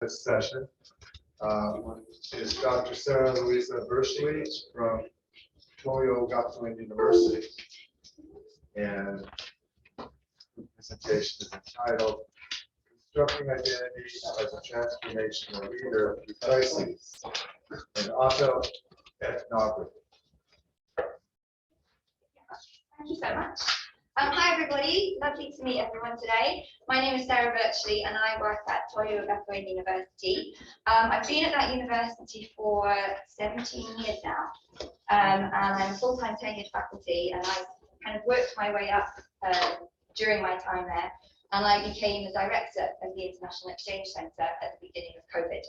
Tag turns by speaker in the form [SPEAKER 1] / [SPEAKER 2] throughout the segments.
[SPEAKER 1] this session is Dr. Sarah Louisa Birchley from Lakeland University. And the presentation is entitled Constructing Identity as a Transformational Leader Through Crises and Autoethnography.
[SPEAKER 2] Thank you so much. Hi everybody, lovely to meet everyone today. My name is Sarah Birchley and I work at Lakeland University. I've been at that university for 17 years now, and I'm a full-time tenured faculty, and I've kind of worked my way up during my time there, and I became the director of the International Exchange Centre at the beginning of COVID.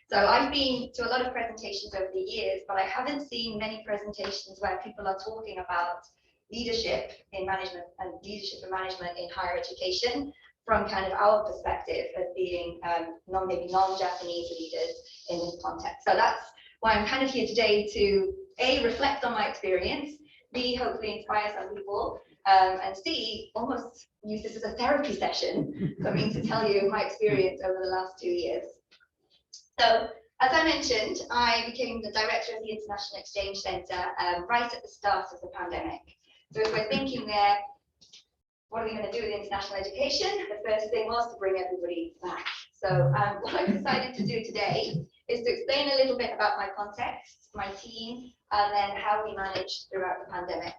[SPEAKER 2] So I've been to a lot of presentations over the years, but I haven't seen many presentations where people are talking about leadership in management and leadership and management in higher education from kind of our perspective as being maybe non-Japanese leaders in this context. So that's why I'm kind of here today to A, reflect on my experience, B, hopefully inspire some people, and C, almost use this as a therapy session for me to tell you my experience over the last 2 years. So as I mentioned, I became the director of the International Exchange Centre right at the start of the pandemic. So if we're thinking there, what are we going to do with international education? The first thing was to bring everybody back. So what I've decided to do today is to explain a little bit about my context, my team, and then how we managed throughout the pandemic.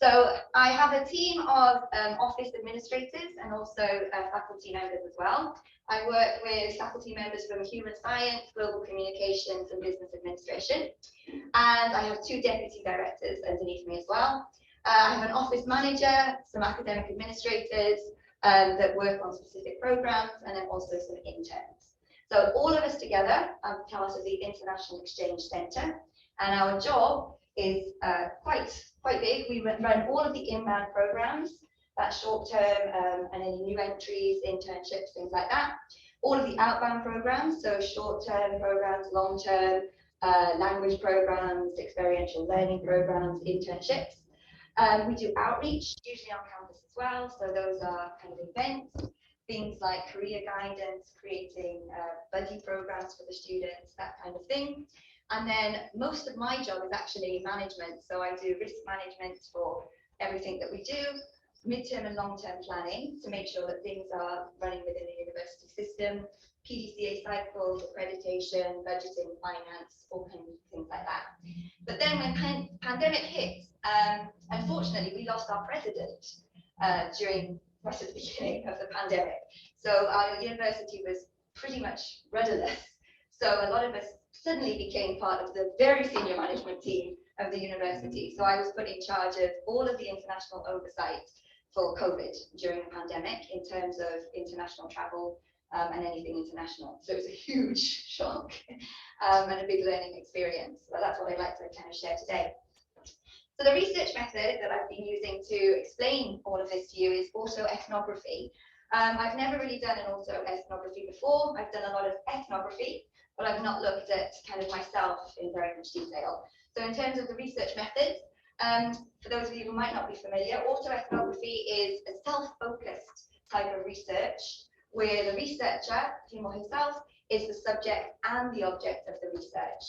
[SPEAKER 2] So I have a team of office administrators and also faculty members as well. I work with faculty members from human science, global communications, and business administration. And I have 2 deputy directors underneath me as well. I have an office manager, some academic administrators that work on specific programs, and then also some interns. So all of us together are part of the International Exchange Centre, and our job is quite big. We run all of the inbound programs, that's short-term and any new entries, internships, things like that. All of the outbound programs, so short-term programs, long-term, language programs, experiential learning programs, internships. We do outreach, usually on campus as well, so those are kind of events, things like career guidance, creating buddy programs for the students, that kind of thing. And then most of my job is actually management, so I do risk management for everything that we do, midterm and long-term planning to make sure that things are running within the university system, PDCA cycles, accreditation, budgeting, finance, all kinds of things like that. But then when pandemic hit, unfortunately, we lost our president during right at the beginning of the pandemic. So our university was pretty much rudderless. So a lot of us suddenly became part of the very senior management team of the university. So I was put in charge of all of the international oversight for COVID during the pandemic in terms of international travel and anything international. So it was a huge shock and a big learning experience. So that's what I'd like to kind of share today. So the research method that I've been using to explain all of this to you is autoethnography. I've never really done an autoethnography before. I've done a lot of ethnography, but I've not looked at kind of myself in very much detail. So in terms of the research methods, for those of you who might not be familiar, autoethnography is a self-focused type of research where the researcher, him or himself, is the subject and the object of the research.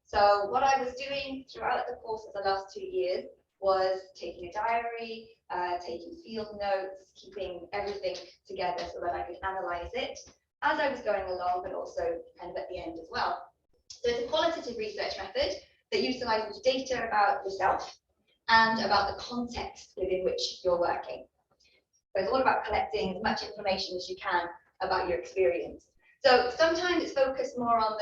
[SPEAKER 2] So what I was doing throughout the course of the last 2 years was taking a diary, taking field notes, keeping everything together so that I could analyze it as I was going along, but also kind of at the end as well. So it's a qualitative research method that utilizes data about yourself and about the context within which you're working. So it's all about collecting as much information as you can about your experience. So sometimes it's focused more on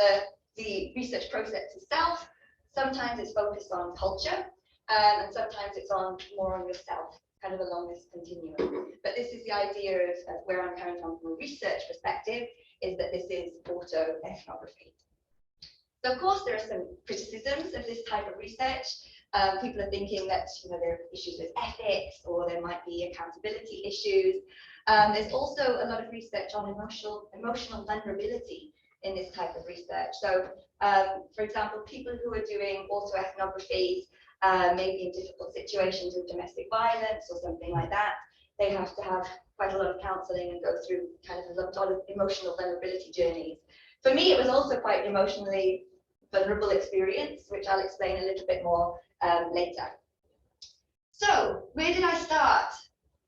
[SPEAKER 2] the research process itself, sometimes it's focused on culture, and sometimes it's more on yourself, kind of along this continuum. But this is the idea of where I'm coming from a research perspective, is that this is autoethnography. So of course there are some criticisms of this type of research. People are thinking that there are issues with ethics, or there might be accountability issues. There's also a lot of research on emotional vulnerability in this type of research. So, for example, people who are doing autoethnographies, maybe in difficult situations of domestic violence or something like that, they have to have quite a lot of counselling and go through kind of a lot of emotional vulnerability journeys For me, it was also quite emotionally vulnerable experience, which I'll explain a little bit more later. So where did I start?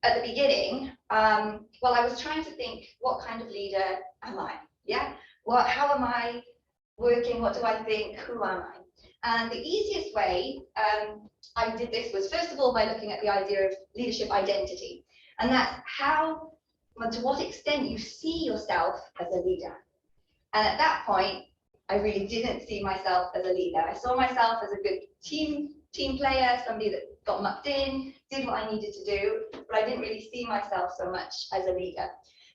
[SPEAKER 2] At the beginning, well, I was trying to think, what kind of leader am I? Yeah, how am I working? What do I think? Who am I? And the easiest way I did this was, first of all, by looking at the idea of leadership identity, and that's how and to what extent you see yourself as a leader. And at that point, I really didn't see myself as a leader. I saw myself as a good team player, somebody that got mucked in, did what I needed to do, but I didn't really see myself so much as a leader.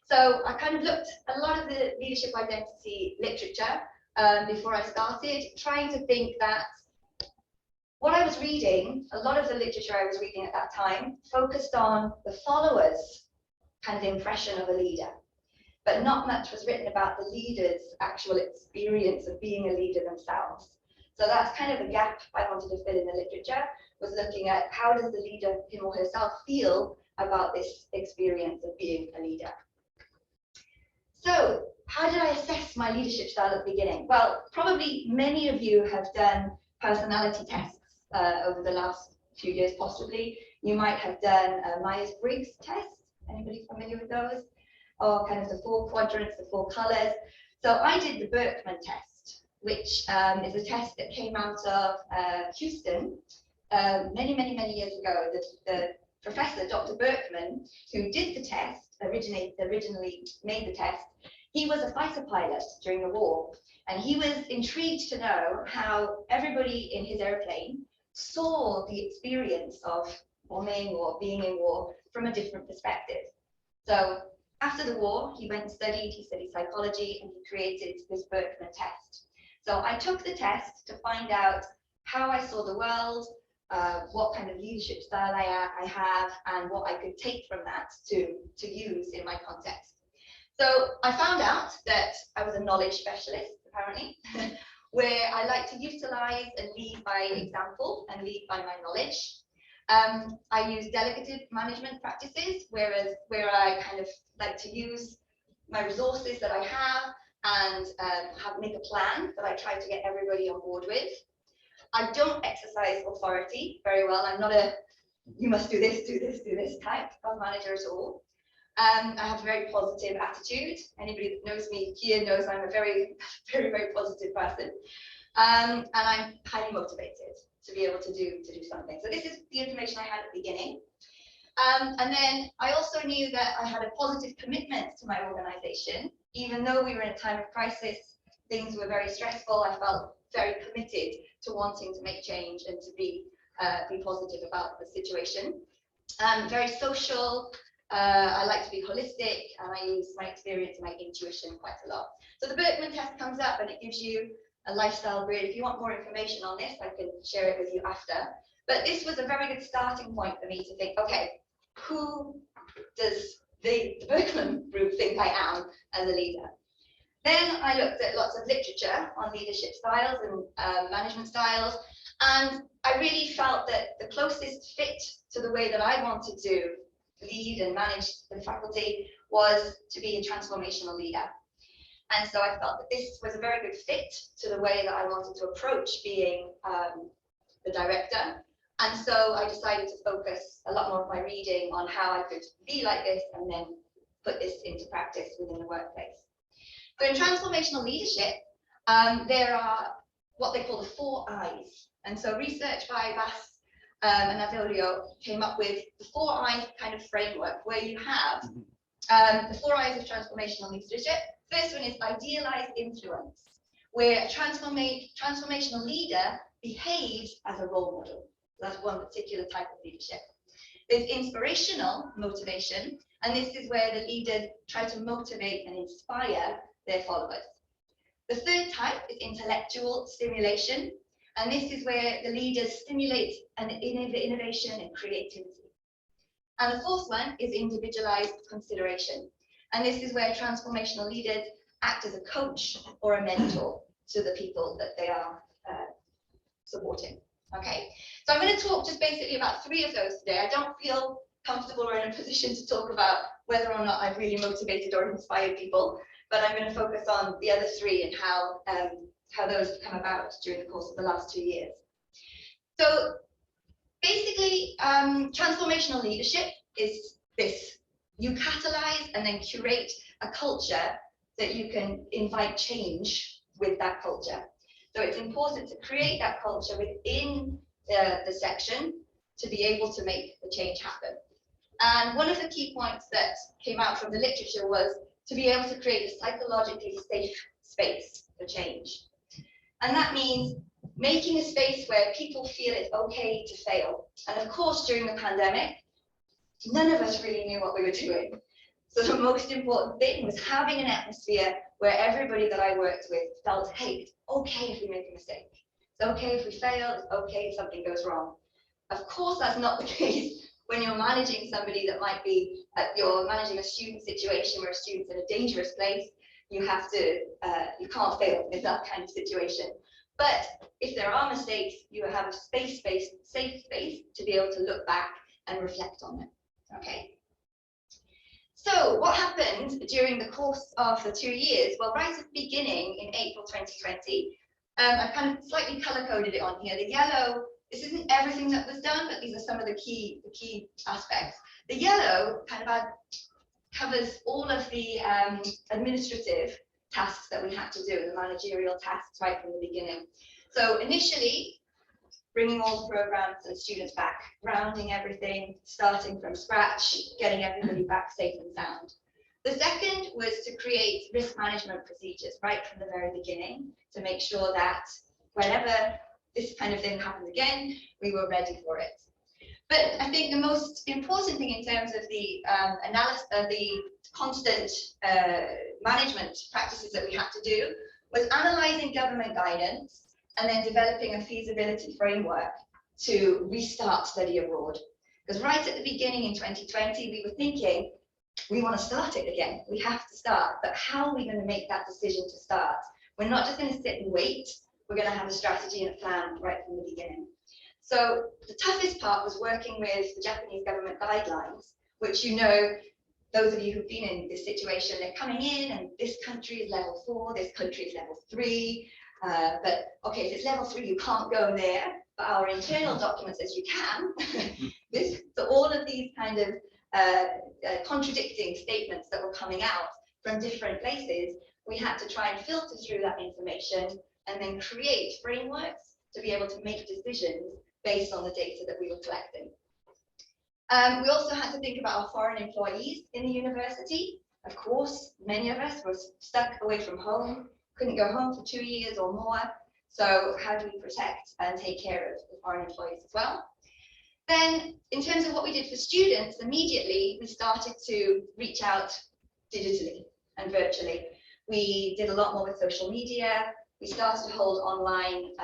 [SPEAKER 2] So I kind of looked at a lot of the leadership identity literature before I started, trying to think that what I was reading, a lot of the literature I was reading at that time, focused on the followers' kind of impression of a leader, but not much was written about the leader's actual experience of being a leader themselves. So that's kind of a gap I wanted to fill in the literature, was looking at how does the leader, him or herself, feel about this experience of being a leader. So how did I assess my leadership style at the beginning? Well, probably many of you have done personality tests over the last few years, possibly. You might have done a Myers-Briggs test. Anybody familiar with those? Or kind of the 4 quadrants, the 4 colors. So I did the Birkman test, which is a test that came out of Houston many years ago. The professor, Dr. Birkman, who did the test, originally made the test, he was a fighter pilot during the war, and he was intrigued to know how everybody in his airplane saw the experience of bombing or being in war from a different perspective. So after the war, he studied psychology, and he created this Birkman test. So I took the test to find out how I saw the world, what kind of leadership style I have, and what I could take from that to use in my context. So I found out that I was a knowledge specialist, apparently, where I like to utilize and lead by example and lead by my knowledge. I use delegative management practices, where I kind of like to use my resources that I have and make a plan that I try to get everybody on board with. I don't exercise authority very well. I'm not a you must do this type of manager at all. I have a very positive attitude. Anybody that knows me here knows I'm a very positive person. And I'm highly motivated to be able to do something. So this is the information I had at the beginning. And then I also knew that I had a positive commitment to my organization. Even though we were in a time of crisis, things were very stressful, I felt very committed to wanting to make change and to be positive about the situation. Very social. I like to be holistic, and I use my experience and my intuition quite a lot. So the Birkman test comes up and it gives you a lifestyle grid. If you want more information on this, I can share it with you after. But this was a very good starting point for me to think, okay, who does the Birkman group think I am as a leader? Then I looked at lots of literature on leadership styles and management styles, and I really felt that the closest fit to the way that I wanted to lead and manage the faculty was to be a transformational leader. And so I felt that this was a very good fit to the way that I wanted to approach being the director. And so I decided to focus a lot more of my reading on how I could be like this and then put this into practice within the workplace. So in transformational leadership, there are what they call the 4 I's. And so research by Bass and Avilio came up with the 4 I kind of framework, where you have the 4 I's of transformational leadership. First one is idealized influence, where a transformational leader behaves as a role model. That's one particular type of leadership. There's inspirational motivation, and this is where the leaders try to motivate and inspire their followers. The third type is intellectual stimulation, and this is where the leaders stimulate an innovation and creativity. And the fourth one is individualized consideration, and this is where transformational leaders act as a coach or a mentor to the people that they are supporting. Okay, so I'm going to talk just basically about 3 of those today. I don't feel comfortable or in a position to talk about whether or not I've really motivated or inspired people, but I'm going to focus on the other three and how those have come about during the course of the last 2 years. So basically, transformational leadership is this. You catalyze and then curate a culture that you can invite change with that culture. So it's important to create that culture within the section to be able to make the change happen. And one of the key points that came out from the literature was to be able to create a psychologically safe space for change. And that means making a space where people feel it's okay to fail. And of course, during the pandemic, none of us really knew what we were doing. So the most important thing was having an atmosphere where everybody that I worked with felt, hey, it's okay if we make a mistake. It's okay if we fail. It's okay if something goes wrong. Of course, that's not the case when you're managing somebody that might be, you're managing a student situation where a student's in a dangerous place. You have to, you can't fail in that kind of situation. But if there are mistakes, you have a safe space to be able to look back and reflect on it. Okay. So what happened during the course of the 2 years? Well, right at the beginning in April 2020, I've kind of slightly color coded it on here. The yellow, this isn't everything that was done, but these are some of the key aspects. The yellow kind of covers all of the administrative tasks that we had to do, the managerial tasks right from the beginning. So initially, bringing all the programs and students back, grounding everything, starting from scratch, getting everybody back safe and sound. The second was to create risk management procedures right from the very beginning to make sure that whenever this kind of thing happened again, we were ready for it. But I think the most important thing in terms of the analysis of the constant management practices that we had to do was analyzing government guidance and then developing a feasibility framework to restart study abroad. Because right at the beginning in 2020, we were thinking, we want to start it again. We have to start, but how are we going to make that decision to start? We're not just going to sit and wait. We're going to have a strategy and a plan right from the beginning. So the toughest part was working with the Japanese government guidelines, which, you know, those of you who've been in this situation, they're coming in and this country is level 4, this country is level 3. But okay, if it's level 3, you can't go there, but our internal document says you can. So all of these kind of contradicting statements that were coming out from different places, we had to try and filter through that information and then create frameworks to be able to make decisions based on the data that we were collecting. We also had to think about our foreign employees in the university. Of course, many of us were stuck away from home, couldn't go home for 2 years or more. So how do we protect and take care of the foreign employees as well? Then in terms of what we did for students, immediately we started to reach out digitally and virtually. We did a lot more with social media. We started to hold online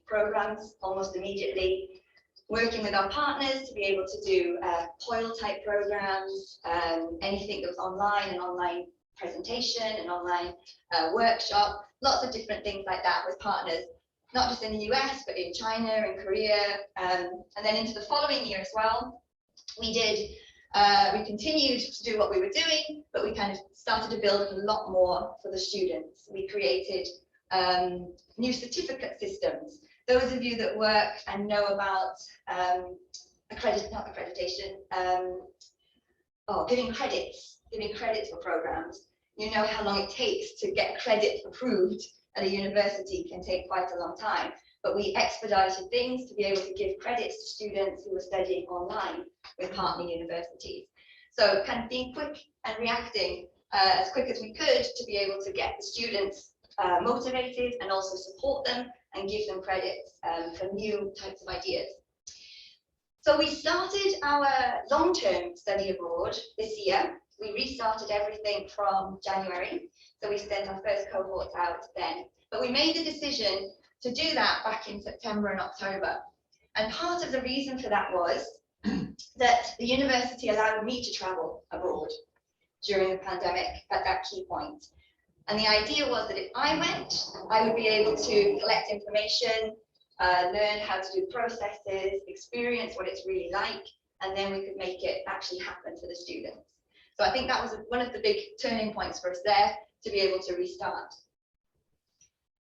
[SPEAKER 2] programs almost immediately, working with our partners to be able to do COIL type programs, anything that was online, an online presentation, an online workshop, lots of different things like that with partners, not just in the US, but in China and Korea, and then into the following year as well. We continued to do what we were doing, but we kind of started to build a lot more for the students. We created new certificate systems. Those of you that work and know about giving credits for programs, you know how long it takes to get credit approved at a university. Can take quite a long time, but we expedited things to be able to give credits to students who were studying online with partner universities. So kind of being quick and reacting as quick as we could to be able to get the students motivated and also support them and give them credits for new types of ideas. So we started our long-term study abroad this year. We restarted everything from January. So we sent our first cohorts out then. But we made the decision to do that back in September and October. And part of the reason for that was that the university allowed me to travel abroad during the pandemic at that key point. And the idea was that if I went, I would be able to collect information, learn how to do processes, experience what it's really like, and then we could make it actually happen for the students. So I think that was one of the big turning points for us there, to be able to restart.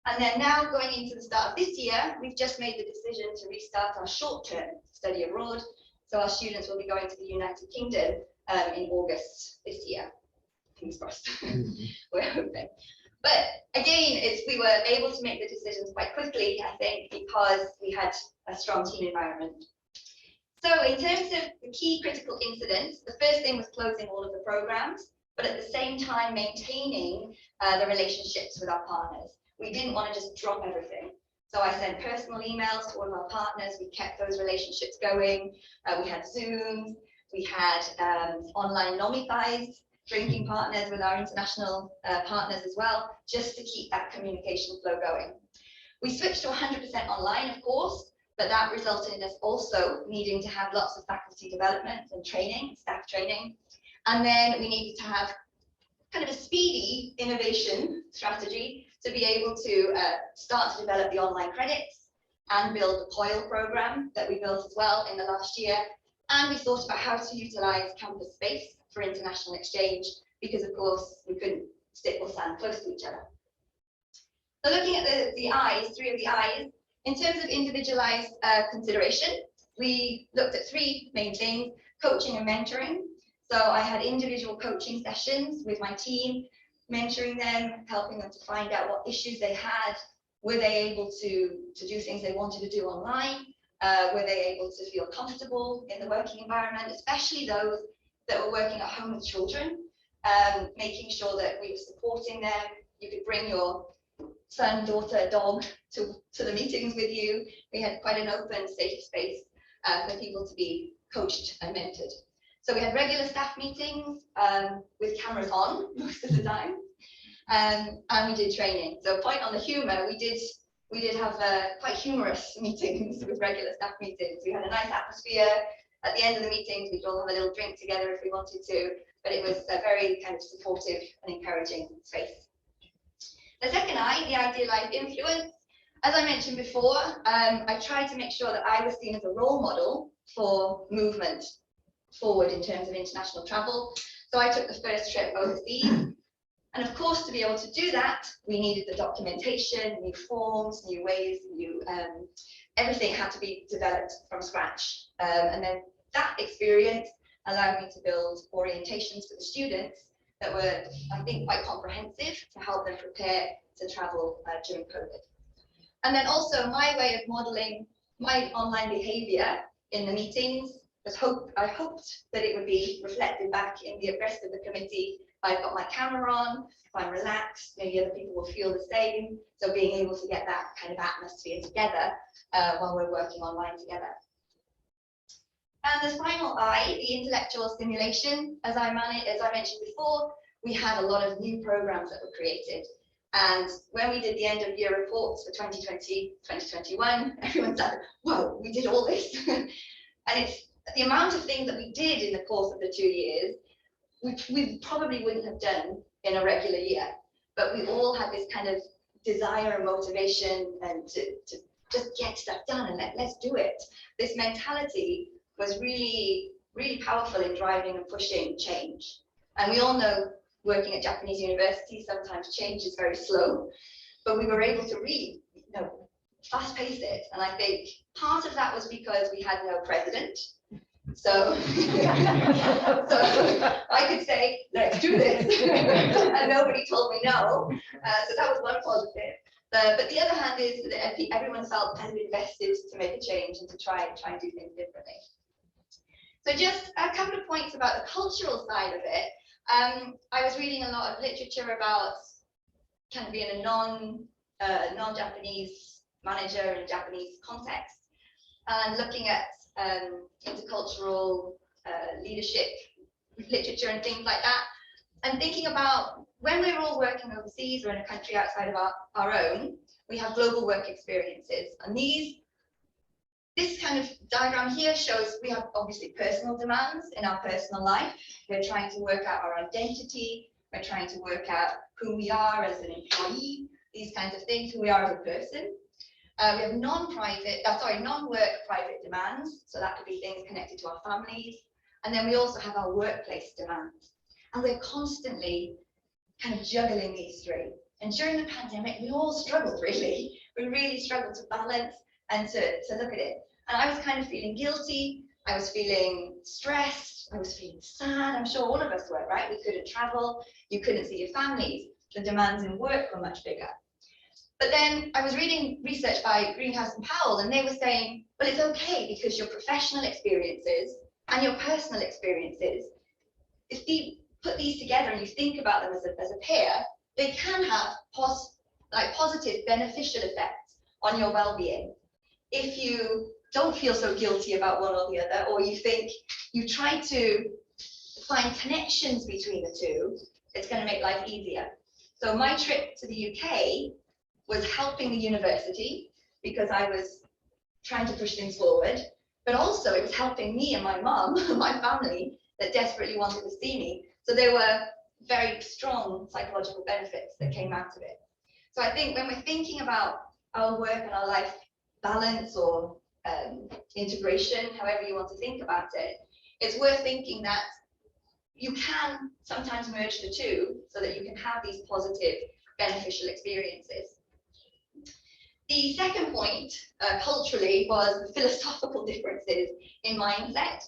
[SPEAKER 2] And then now going into the start of this year, we've just made the decision to restart our short-term study abroad. So our students will be going to the United Kingdom in August this year. Fingers crossed. We're hoping. But again, we were able to make the decisions quite quickly, I think, because we had a strong team environment. So in terms of the key critical incidents, the first thing was closing all of the programs, but at the same time maintaining the relationships with our partners. We didn't want to just drop everything. So I sent personal emails to all of our partners. We kept those relationships going. We had Zooms. We had online nomifies, drinking partners with our international partners as well, just to keep that communication flow going. We switched to 100% online, of course, but that resulted in us also needing to have lots of faculty development and training, staff training. And then we needed to have kind of a speedy innovation strategy to be able to start to develop the online credits and build the COIL program that we built as well in the last year. And we thought about how to utilize campus space for international exchange, because of course we couldn't sit or stand close to each other. So looking at the I's, 3 of the I's, in terms of individualized consideration, we looked at 3 main things: coaching and mentoring. So I had individual coaching sessions with my team, mentoring them, helping them to find out what issues they had. Were they able to do things they wanted to do online? Were they able to feel comfortable in the working environment, especially those that were working at home with children, making sure that we were supporting them. You could bring your son, daughter, dog to the meetings with you. We had quite an open, safe space for people to be coached and mentored. So we had regular staff meetings with cameras on most of the time, and we did training. So point on the humour, we did have quite humorous meetings with regular staff meetings. We had a nice atmosphere. At the end of the meetings, we'd all have a little drink together if we wanted to, but it was a very kind of supportive and encouraging space. The second I, the idealized influence. As I mentioned before, I tried to make sure that I was seen as a role model for movement forward in terms of international travel. So I took the first trip overseas. And of course, to be able to do that, we needed the documentation, new forms, new ways, everything had to be developed from scratch. And then that experience allowed me to build orientations for the students that were, I think, quite comprehensive to help them prepare to travel during COVID. And then also my way of modeling my online behavior in the meetings was I hoped that it would be reflected back in the rest of the committee. I've got my camera on, if I'm relaxed, maybe other people will feel the same. So being able to get that kind of atmosphere together while we're working online together. And the final I, the intellectual stimulation, as I mentioned before, we had a lot of new programs that were created. And when we did the end of year reports for 2020, 2021, everyone said, whoa, we did all this. And it's the amount of things that we did in the course of the 2 years, which we probably wouldn't have done in a regular year. But we all had this kind of desire and motivation and to just get stuff done and let's do it. This mentality was really, really powerful in driving and pushing change. And we all know, working at Japanese universities, sometimes change is very slow, but we were able to really, fast pace it. And I think part of that was because we had no president. So, so I could say, let's do this, and nobody told me no. So that was one positive. But the other hand is that everyone felt kind of invested to make a change and to try and do things differently. So just a couple of points about the cultural side of it. I was reading a lot of literature about kind of being a non-Japanese manager in a Japanese context, and looking at intercultural leadership literature and things like that, and thinking about when we're all working overseas or in a country outside of our own, we have global work experiences. And this kind of diagram here shows we have obviously personal demands in our personal life. We're trying to work out our identity. We're trying to work out who we are as an employee, these kinds of things, who we are as a person. We have non-work private demands. So that could be things connected to our families. And then we also have our workplace demands. And we're constantly kind of juggling these three. And during the pandemic, we all struggled, really. We really struggled to balance and to look at it. And I was kind of feeling guilty. I was feeling stressed. I was feeling sad. I'm sure all of us were, right? We couldn't travel. You couldn't see your families. The demands in work were much bigger. But then I was reading research by Greenhouse and Powell, and they were saying, well, it's okay because your professional experiences and your personal experiences, if you put these together and you think about them as a pair, they can have positive, beneficial effects on your well-being. If you don't feel so guilty about one or the other, or you try to find connections between the two, it's going to make life easier. So my trip to the UK was helping the university because I was trying to push things forward, but also it was helping me and my mum, my family, that desperately wanted to see me. So there were very strong psychological benefits that came out of it. So I think when we're thinking about our work and our life balance or integration, however you want to think about it, it's worth thinking that you can sometimes merge the two so that you can have these positive, beneficial experiences. The second point, culturally, was the philosophical differences in mindset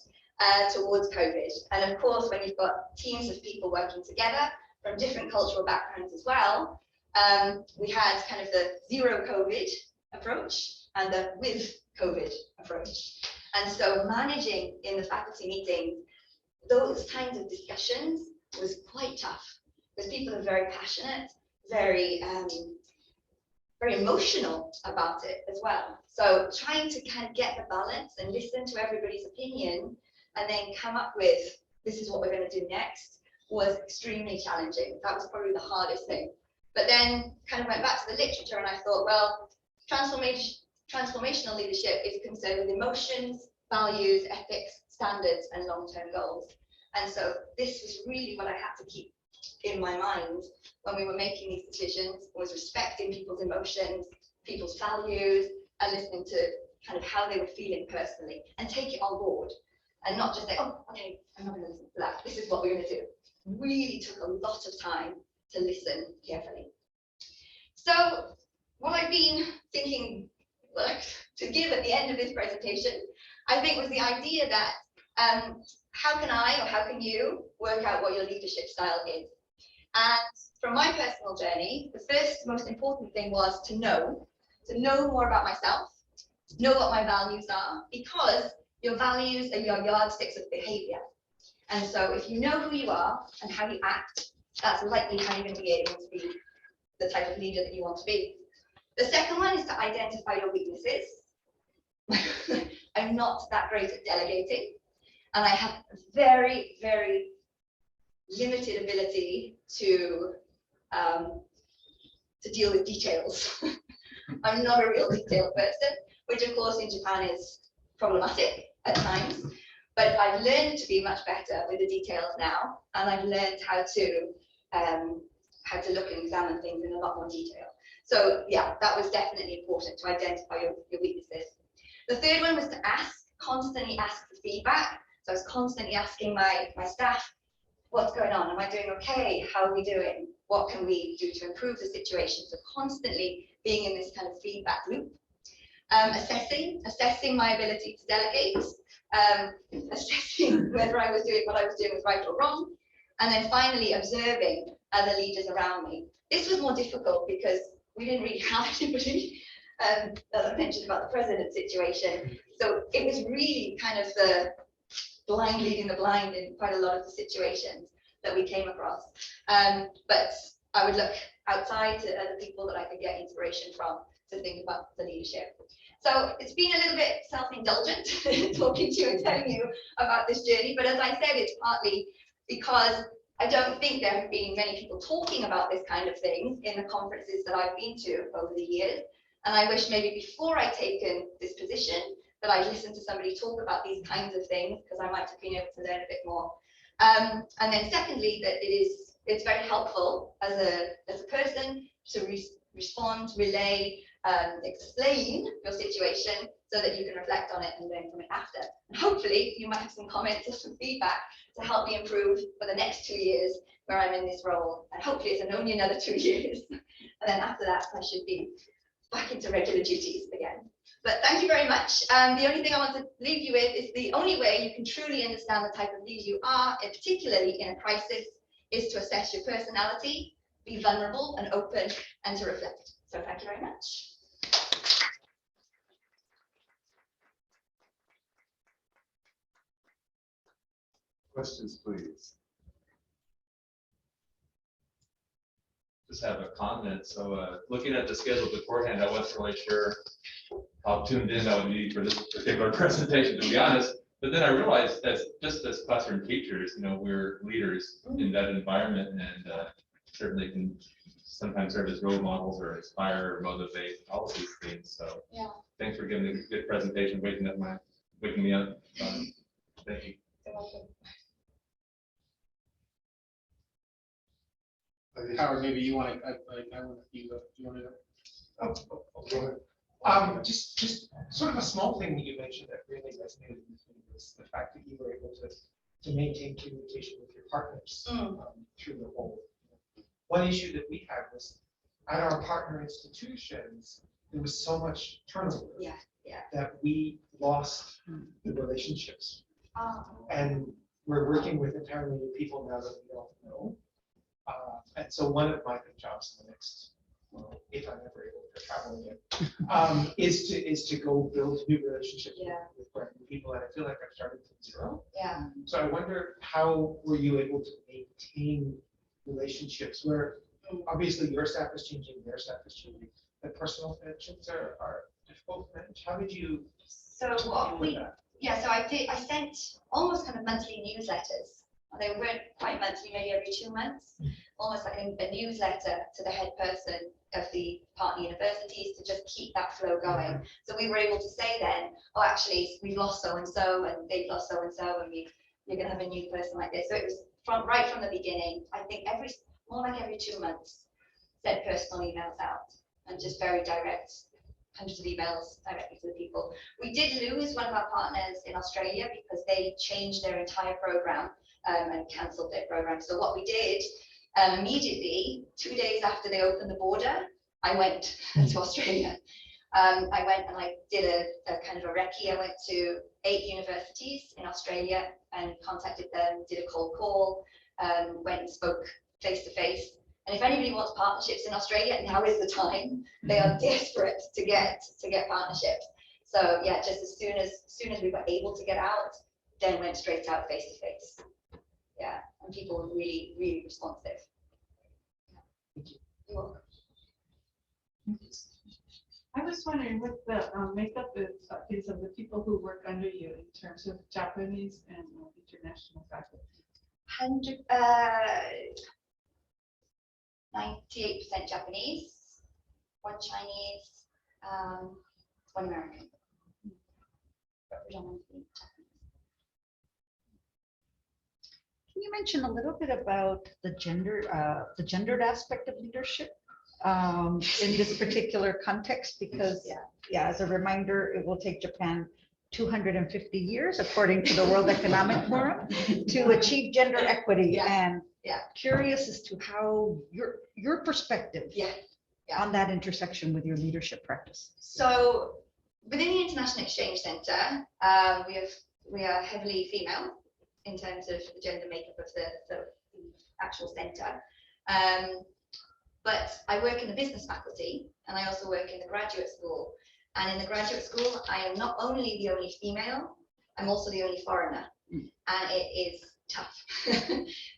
[SPEAKER 2] towards COVID. And of course, when you've got teams of people working together from different cultural backgrounds as well, we had kind of the zero COVID approach and the with COVID approach. And so managing in the faculty meetings those kinds of discussions was quite tough because people are very passionate, very emotional about it as well. So trying to kind of get the balance and listen to everybody's opinion and then come up with, this is what we're going to do next, was extremely challenging. That was probably the hardest thing. But then kind of went back to the literature and I thought, well, transformational leadership is concerned with emotions, values, ethics, standards, and long-term goals. And so this was really what I had to keep in my mind when we were making these decisions, was respecting people's emotions, people's values, and listening to kind of how they were feeling personally and take it on board and not just say, oh, okay, I'm not going to listen to that. This is what we're going to do. Really took a lot of time to listen carefully. So what I've been thinking to give at the end of this presentation, I think, was the idea that how can I or how can you work out what your leadership style is? And from my personal journey, the first most important thing was to know more about myself, know what my values are, because your values are your yardsticks of behavior. And so if you know who you are and how you act, that's likely how you're going to be able to be the type of leader that you want to be. The second one is to identify your weaknesses. I'm not that great at delegating, and I have very, very limited ability to deal with details. I'm not a real detail person, which of course in Japan is problematic at times, but I've learned to be much better with the details now, and I've learned how to look and examine things in a lot more detail. So yeah, that was definitely important to identify your weaknesses. The third one was to constantly ask for feedback. So I was constantly asking my staff, what's going on? Am I doing okay? How are we doing? What can we do to improve the situation? So constantly being in this kind of feedback loop. Assessing my ability to delegate, assessing whether I was doing what I was doing was right or wrong, and then finally observing other leaders around me. This was more difficult because we didn't really have anybody, as I mentioned about the president situation. So it was really kind of the blind leading the blind in quite a lot of the situations that we came across. But I would look outside to other people that I could get inspiration from to think about the leadership. So it's been a little bit self-indulgent talking to you and telling you about this journey, but as I said, it's partly because I don't think there have been many people talking about this kind of thing in the conferences that I've been to over the years. And I wish maybe before I'd taken this position that I'd listened to somebody talk about these kinds of things, because I might have been able to learn a bit more. And then secondly, that it's very helpful as a person to respond, relay, explain your situation so that you can reflect on it and learn from it after. And hopefully you might have some comments or some feedback to help me improve for the next 2 years where I'm in this role. And hopefully it's only another 2 years. And then after that, I should be back into regular duties again. But thank you very much. The only thing I want to leave you with is the only way you can truly understand the type of leader you are, and particularly in a crisis, is to assess your personality, be vulnerable and open, and to reflect. So thank you very much.
[SPEAKER 1] Questions, please.
[SPEAKER 3] Just have a comment. So looking at the schedule beforehand, I wasn't really sure how tuned in I would be for this particular presentation, to be honest. But then I realized that just as classroom teachers, we're leaders in that environment, and certainly can sometimes serve as role models or inspire or motivate, all of these things. So
[SPEAKER 2] Yeah.
[SPEAKER 3] Thanks for giving a good presentation, waking me up. Thank you.
[SPEAKER 4] Howard, maybe you want to, I want you want to.
[SPEAKER 1] Go ahead.
[SPEAKER 4] Just sort of a small thing that you mentioned that really resonated with me was the fact that you were able to maintain communication with your partners through the whole. One issue that we had was at our partner institutions, there was so much turnover that we lost the relationships. And we're working with entirely new people now that we don't know. And so one of my big jobs in the next, if I'm ever able to travel again, is to go build new relationships with brand new people. And I feel like I've started from zero.
[SPEAKER 2] Yeah.
[SPEAKER 4] So I wonder, how were you able to maintain relationships where obviously your staff is changing, their staff is changing, the personal connections are difficult to manage? How did you
[SPEAKER 2] So what
[SPEAKER 4] deal with that?
[SPEAKER 2] so I sent almost kind of monthly newsletters. They weren't quite monthly, maybe every 2 months, almost like a newsletter to the head person of the partner universities to just keep that flow going. So we were able to say then, oh, actually, we've lost so-and-so, and they've lost so-and-so, and you're going to have a new person like this. So it was right from the beginning. I think more like every 2 months, sent personal emails out, and just very direct, hundreds of emails directly to the people. We did lose one of our partners in Australia because they changed their entire program and cancelled their program. So what we did immediately, 2 days after they opened the border, I went to Australia. I went and I did a kind of a recce. I went to 8 universities in Australia and contacted them, did a cold call, went and spoke face to face. And if anybody wants partnerships in Australia, now is the time. They are desperate to get partnerships. So yeah, just as soon as we were able to get out, then went straight out face to face. Yeah, and people were really, really responsive. You're welcome.
[SPEAKER 5] I was wondering what the makeup is of the people who work under you in terms of Japanese and international faculty.
[SPEAKER 2] 98% Japanese, 1 Chinese, 1 American. But predominantly Japanese.
[SPEAKER 6] Can you mention a little bit about the gendered aspect of leadership in this particular context? Because as a reminder, it will take Japan 250 years, according to the World Economic Forum, to achieve gender equity. And curious as to how your perspective on that intersection with your leadership practice.
[SPEAKER 2] So within the International Exchange Center, we are heavily female in terms of the gender makeup of the actual center. But I work in the business faculty, and I also work in the graduate school. And in the graduate school, I am not only the only female, I'm also the only foreigner. And it is tough.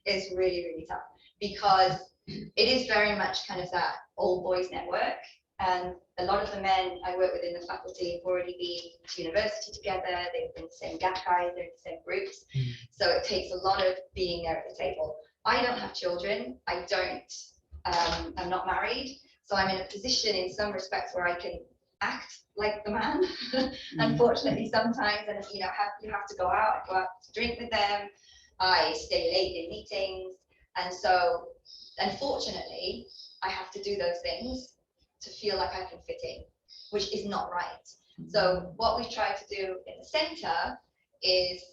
[SPEAKER 2] It's really, really tough, because it is very much kind of that old boys network. And a lot of the men I work with in the faculty have already been to university together. They've been the same guys, they're in the same groups. So it takes a lot of being there at the table. I don't have children. I'm not married. So I'm in a position in some respects where I can act like the man. Unfortunately, sometimes, and you have to go out to drink with them. I stay late in meetings. And so unfortunately, I have to do those things. to feel like I can fit in, which is not right. So what we try to do in the center is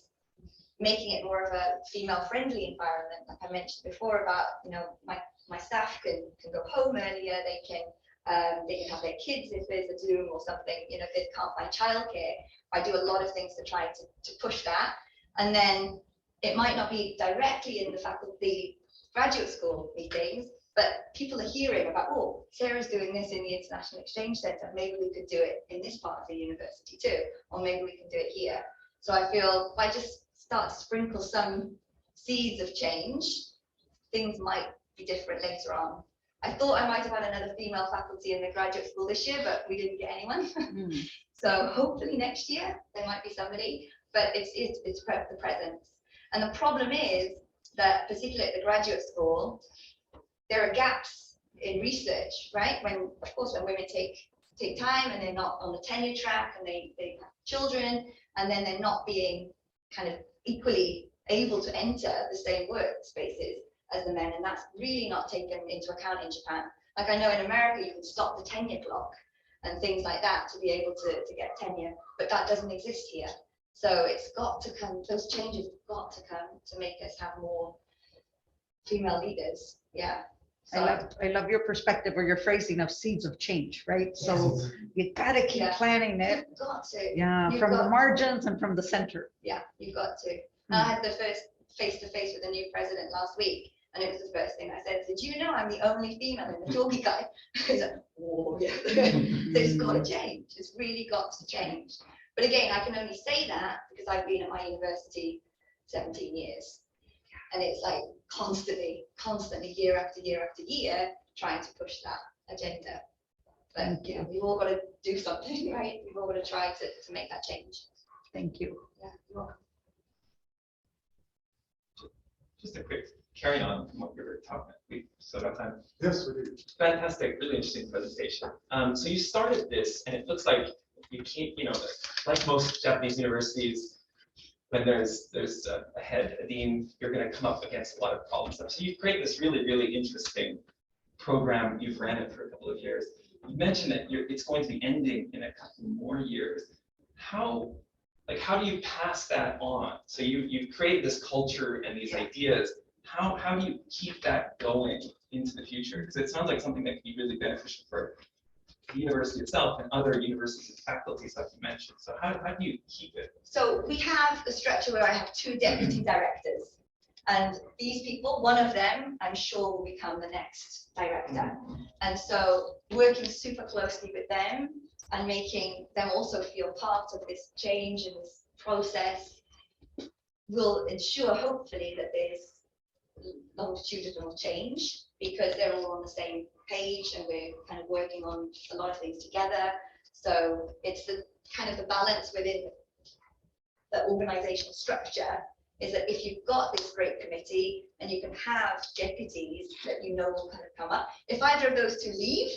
[SPEAKER 2] making it more of a female-friendly environment. Like I mentioned before about, my staff can go home earlier, they can have their kids if there's a Zoom or something, if they can't find childcare. I do a lot of things to try to push that. And then it might not be directly in the faculty graduate school meetings, but people are hearing about, oh, Sarah's doing this in the International Exchange Centre, maybe we could do it in this part of the university too, or maybe we can do it here. So I feel if I just start to sprinkle some seeds of change, things might be different later on. I thought I might have had another female faculty in the graduate school this year, but we didn't get anyone. So hopefully next year there might be somebody, but it's the presence. And the problem is that particularly at the graduate school, there are gaps in research, right? When women take time and they're not on the tenure track and they have children, and then they're not being kind of equally able to enter the same workspaces as the men, and that's really not taken into account in Japan. Like I know in America you can stop the tenure clock and things like that to be able to get tenure, but that doesn't exist here. So it's got to come, those changes have got to come to make us have more female leaders. Yeah. So
[SPEAKER 6] I love your perspective or your phrasing of seeds of change, right? So you gotta keep planting it.
[SPEAKER 2] You've got to.
[SPEAKER 6] Yeah,
[SPEAKER 2] You've
[SPEAKER 6] from the
[SPEAKER 2] got
[SPEAKER 6] margins and from the center.
[SPEAKER 2] Yeah, you've got to. And I had the first face-to-face with the new president last week, and it was the first thing I said, did you know I'm the only female in the talkie guy? He's like, oh, yeah. So it's got to change. It's really got to change. But again, I can only say that because I've been at my university 17 years. And it's like constantly, year after year after year, trying to push that agenda. But we've all got to do something, right? We've all got to try to make that change.
[SPEAKER 6] Thank you.
[SPEAKER 2] Yeah, you're welcome.
[SPEAKER 7] Just a quick carry on from what you were talking about. We still got time.
[SPEAKER 1] Yes, we do.
[SPEAKER 7] Fantastic, really interesting presentation. So you started this, and it looks like you can't, like most Japanese universities, when there's a head, a dean, you're going to come up against a lot of problems. So you've created this really, really interesting program. You've ran it for a couple of years. You mentioned that it's going to be ending in a couple more years. How do you pass that on? So you've created this culture and these ideas. How do you keep that going into the future? Because it sounds like something that could be really beneficial for the university itself and other universities and faculties, like you mentioned. So how do you keep it?
[SPEAKER 2] So we have a structure where I have 2 deputy directors, and these people, one of them, I'm sure will become the next director. And so working super closely with them and making them also feel part of this change and this process will ensure, hopefully, that there's longitudinal change because they're all on the same page and we're kind of working on a lot of things together. So it's the kind of the balance within the organizational structure is that if you've got this great committee and you can have deputies that will kind of come up. If either of those 2 leave,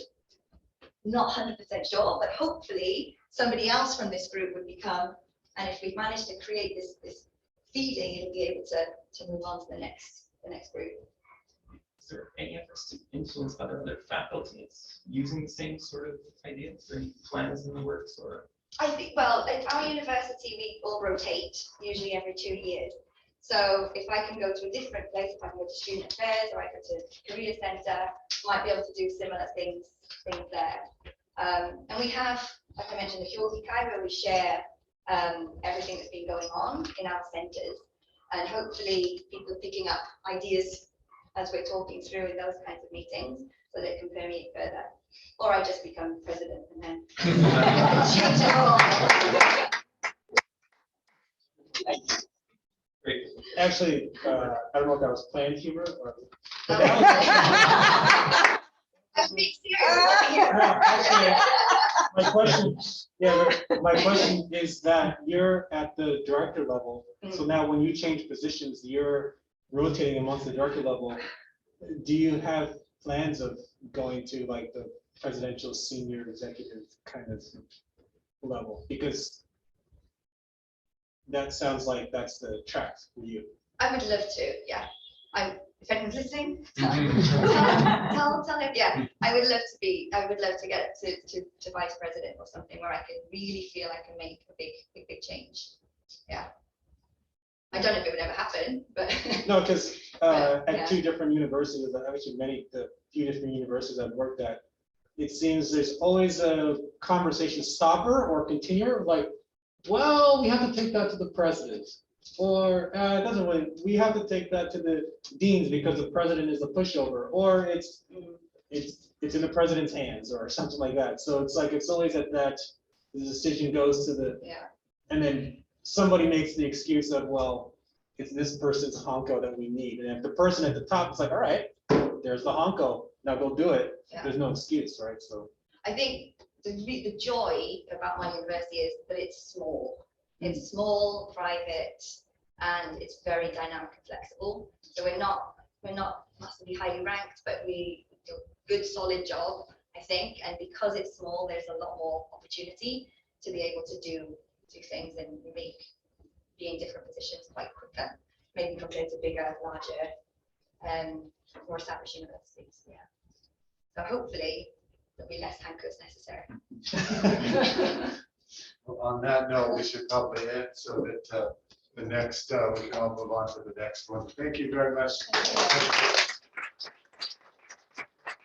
[SPEAKER 2] not 100% sure, but hopefully somebody else from this group would become, and if we've managed to create this feeding, it'll be able to move on to the next group.
[SPEAKER 7] Is there any efforts to influence other faculties using the same sort of ideas or any plans in the works? Or
[SPEAKER 2] I think, well, at our university, we all rotate, usually every 2 years. So if I can go to a different place, if I can go to student affairs or I go to career center, might be able to do similar things there. And we have, like I mentioned, the Hyogikai, where we share everything that's been going on in our centers. And hopefully people are picking up ideas as we're talking through in those kinds of meetings so they can permeate further. Or I just become president and then change it all.
[SPEAKER 7] great.
[SPEAKER 8] Actually, I don't know if that was planned humor or.
[SPEAKER 2] I'm being serious.
[SPEAKER 8] My question is that you're at the director level. So now when you change positions, you're rotating amongst the director level. Do you have plans of going to like the presidential senior executive kind of level? Because that sounds like that's the track for you.
[SPEAKER 2] I would love to, yeah. if anyone's listening,
[SPEAKER 3] Mhm.
[SPEAKER 2] tell him, yeah, I would love to get to vice president or something where I can really feel I can make a big change. Yeah. I don't know if it would ever happen, but.
[SPEAKER 8] No, because
[SPEAKER 2] Yeah.
[SPEAKER 8] at two different universities, actually the few different universities I've worked at, it seems there's always a conversation stopper or continuer, like, well, we have to take that to the president. Or it doesn't really, we have to take that to the deans because the president is a pushover, or it's in the president's hands or something like that. So it's like, it's always at that, the decision goes to the,
[SPEAKER 2] Yeah.
[SPEAKER 8] and then somebody makes the excuse of, well, it's this person's honko that we need. And if the person at the top is like, all right, there's the honko, now go do it.
[SPEAKER 2] Yeah.
[SPEAKER 8] There's no excuse, right? So.
[SPEAKER 2] I think the joy about my university is that it's small. It's small, private, and it's very dynamic and flexible. So we're not massively highly ranked, but we do a good solid job, I think. And because it's small, there's a lot more opportunity to be able to do things and be in different positions quite quicker, maybe compared to bigger, larger, more established universities. Yeah. So hopefully there'll be less hankers necessary.
[SPEAKER 1] Well, on that note, we should probably end so that the next, we can all move on to the next one. Thank you very much.